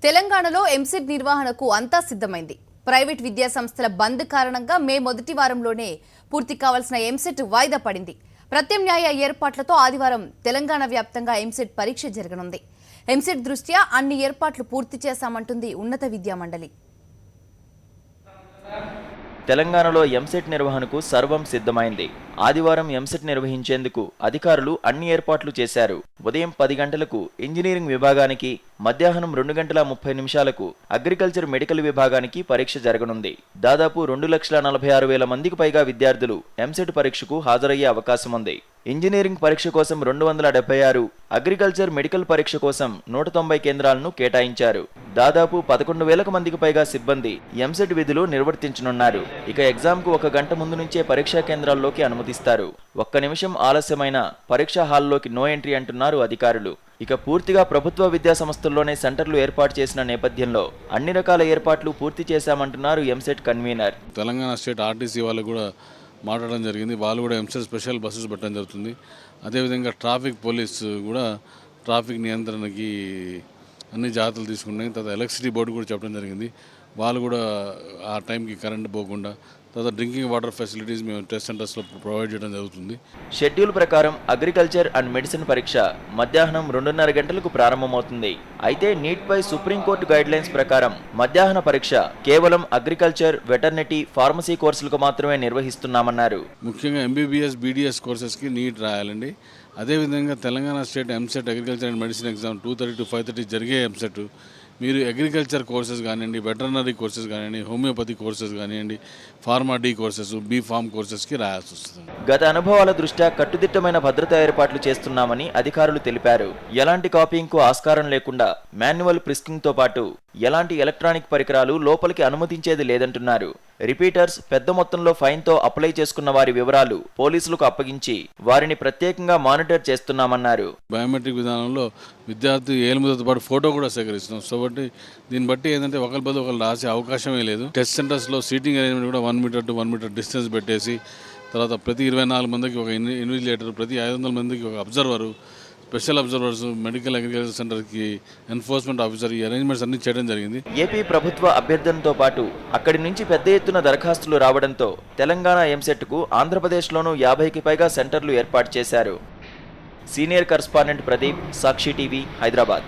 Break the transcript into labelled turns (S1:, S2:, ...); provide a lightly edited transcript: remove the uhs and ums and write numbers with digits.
S1: తెలంగాణలో ఎంసెట్ నిర్వహణకు అంతా సిద్ధమైంది. ప్రైవేట్ విద్యా సంస్థల బంద్ కారణంగా మే మొదటి వారంలోనే పూర్తి కావాల్సిన ఎంసెట్ వాయిదా పడింది. ప్రత్యామ్నాయ ఏర్పాట్లతో ఆదివారం తెలంగాణ వ్యాప్తంగా ఎంసెట్ పరీక్ష జరగనుంది. ఎంసెట్ దృష్ట్యా అన్ని ఏర్పాట్లు పూర్తి చేశామంటుంది ఉన్నత విద్యా మండలి.
S2: తెలంగాణలో ఎంసెట్ నిర్వహణకు సర్వం సిద్ధమైంది. ఆదివారం ఎంసెట్ నిర్వహించేందుకు అధికారులు అన్ని ఏర్పాట్లు చేశారు. ఉదయం 10 గంటలకు ఇంజనీరింగ్ విభాగానికి, మధ్యాహ్నం 2:30 అగ్రికల్చర్ మెడికల్ విభాగానికి పరీక్ష జరగనుంది. దాదాపు 2,46,000 మందికి పైగా విద్యార్థులు ఎంసెట్ పరీక్షకు హాజరయ్యే అవకాశం ఉంది. ఇంజనీరింగ్ పరీక్ష కోసం 276, అగ్రికల్చర్ మెడికల్ పరీక్ష కోసం 190 కేంద్రాలను కేటాయించారు. దాదాపు 11,000 మందికి పైగా సిబ్బంది ఎంసెట్ విధులు నిర్వర్తించనున్నారు. ఇక ఎగ్జామ్ కు 1 గంట ముందు నుంచే పరీక్షా కేంద్రాల్లోకి అనుమతిస్తారు. 1 నిమిషం ఆలస్యమైన పరీక్షా హాల్లోకి నో ఎంట్రీ అంటున్నారు అధికారులు. ఇక పూర్తిగా ప్రభుత్వ విద్యా సంస్థల్లోనే సెంటర్లు ఏర్పాటు చేసిన నేపథ్యంలో అన్ని రకాల ఏర్పాట్లు పూర్తి చేశామంటున్నారు EAMCET convener.
S3: Telangana state RTC వాళ్ళు కూడా మాట్లాడడం జరిగింది. వాళ్ళు కూడా ఎంసెట్ స్పెషల్ బస్సెస్ పెట్టడం జరుగుతుంది. అదేవిధంగా ట్రాఫిక్ పోలీస్ కూడా ట్రాఫిక్ నియంత్రణకి అన్ని జాగ్రత్తలు తీసుకున్నాయి. తర్వాత ఎలక్ట్రిసిటీ బోర్డు కూడా చెప్పడం జరిగింది. వాళ్ళు కూడా ఆ టైంకి కరెంట్ పోకుండా తర్వాత డ్రింకింగ్ వాటర్ ఫెసిలిటీస్ మేము టెస్ట్ సెంటర్స్లో ప్రొవైడ్ చేయడం జరుగుతుంది.
S2: షెడ్యూల్ ప్రకారం అగ్రికల్చర్ అండ్ మెడిసిన్ పరీక్ష మధ్యాహ్నం 2:30 గంటలకు ప్రారంభమవుతుంది. అయితే నీట్పై సుప్రీంకోర్టు గైడ్లైన్స్ ప్రకారం మధ్యాహ్న పరీక్ష కేవలం అగ్రికల్చర్, వెటర్నిటీ, ఫార్మసీ కోర్సులకు మాత్రమే నిర్వహిస్తున్నామన్నారు.
S3: ముఖ్యంగా ఎంబీబీఎస్, బీడీఎస్ కోర్సెస్కి నీట్ రాయాలండి. అదేవిధంగా Telangana state EAMCET agriculture and medicine exam 2:30 to 5:30 జరిగే ఎంసెట్ మీరు అగ్రికల్చర్ కోర్సెస్ కానివ్వండి, వెటర్నరీ కోర్సెస్ కానివ్వండి, హోమియోపతి కోర్సెస్ కానివ్వండి, pharma D courses, B pharm కోర్సెస్కి రాయాల్సి వస్తుంది.
S2: గత అనుభవాల దృష్ట్యా కట్టుదిట్టమైన భద్రతా ఏర్పాట్లు చేస్తున్నామని అధికారులు తెలిపారు. ఎలాంటి కాపీయింగ్కు ఆస్కారం లేకుండా మాన్యువల్ ప్రిస్కింగ్తో పాటు ఎలాంటి ఎలక్ట్రానిక్ పరికరాలు లోపలికి అనుమతించేది లేదంటున్నారు. రిపీటర్స్ పెద్ద మొత్తంలో ఫైన్తో అప్లై చేసుకున్న వారి వివరాలు పోలీసులకు అప్పగించి వారిని ప్రత్యేకంగా మానిటర్ చేస్తున్నామన్నారు.
S3: బయోమెట్రిక్ విధానంలో విద్యార్థి ఏలుముద్రతో పాటు ఫోటో కూడా సేకరిస్తున్నాం. సో దీన్ని బట్టి ఏంటంటే ఒకరి బదులు ఒకరు రాసే అవకాశమే లేదు. టెస్ట్ సెంటర్స్లో సీటింగ్ అరేంజ్మెంట్ కూడా 1 మీటర్ to 1 మీటర్ డిస్టెన్స్ పెట్టేసి, తర్వాత ప్రతి 24 మందికి ఒక ఇన్విజిలేటర్, ప్రతి 500 మందికి ఒక observer, special observers, medical agriculture సెంటర్కి ఎన్ఫోర్స్మెంట్ ఆఫీసర్, ఈ అరేంజ్మెంట్స్ అన్ని చేయడం జరిగింది.
S2: ఏపీ ప్రభుత్వ అభ్యర్థనతో పాటు అక్కడి నుంచి పెద్ద ఎత్తున దరఖాస్తులు రావడంతో తెలంగాణ ఎంసెట్కు ఆంధ్రప్రదేశ్లోనూ 50కి పైగా సెంటర్లు ఏర్పాటు చేశారు. సీనియర్ కరస్పాండెంట్ ప్రదీప్, సాక్షి టీవీ, హైదరాబాద్.